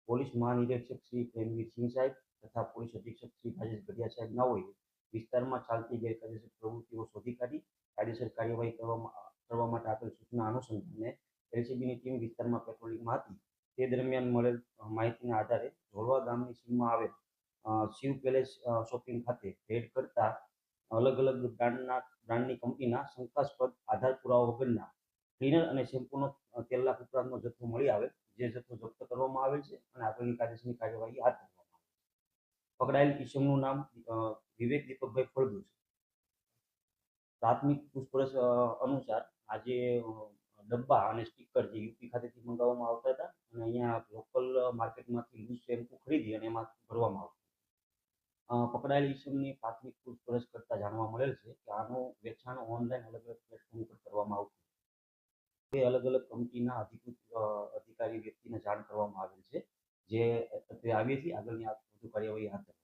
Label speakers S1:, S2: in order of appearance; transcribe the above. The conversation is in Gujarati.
S1: પોલીસ મહાનિરીક્ષક શ્રી પ્રેમવીર સિંહ સાહેબ તથા પોલીસ અધિક્ષક શ્રી રાજેશ ગઢિયા સાહેબ નાઓએ વિસ્તારમાં ચાલતી ગેરકાયદેસર પ્રવૃત્તિઓ શોધી કાઢી કાયદેસર કાર્યવાહી કરવા માટે આપેલ સૂચના અનુસંધાને એલસીબીની ટીમ વિસ્તારમાં પેટ્રોલિંગમાં હતી. તે દરમિયાન મળેલ માહિતીના આધારે ધોળવા ગામની સીમમાં આવેલ શિવ પેલેસ શોપિંગ ખાતે રેડ કરતા અલગ અલગ બ્રાન્ડની કંપનીના શંકાસ્પદ આધાર પુરાવા વગરના ક્લીનર અને શેમ્પૂનો તેલના ઉપરાંતનો જથ્થો મળી આવેલ, જે જથ્થો જપ્ત કરવામાં આવેલ છે અને આગળની કાયદેસરની કાર્યવાહી હાથ ધરવામાં આવે છે. પકડાયેલ કિસમનું નામ વિવેક દીપકભાઈ ફળદુ છે. પ્રાથમિક પૂછપરછ અનુસાર આજે ડબ્બા અને સ્ટીકર જે યુપી ખાતેથી મંગાવવામાં આવતા હતા અને અહીંયા લોકલ માર્કેટમાંથી લૂઝ શેમ્પૂ ખરીદી અને એમાં ભરવામાં આવતું. પકડાયેલ ઈસમની પ્રાથમિક પૂછપરછ કરતા જાણવા મળેલ છે કે આનું વેચાણ ઓનલાઈન અલગ અલગ પ્લેટફોર્મ પર કરવામાં આવતું. તે અલગ અલગ કંપનીના અધિકૃત અધિકારી વ્યક્તિને જાણ કરવામાં આવેલ છે, જે આવી હતી આગળની વધુ કાર્યવાહી હાથ ધરવામાં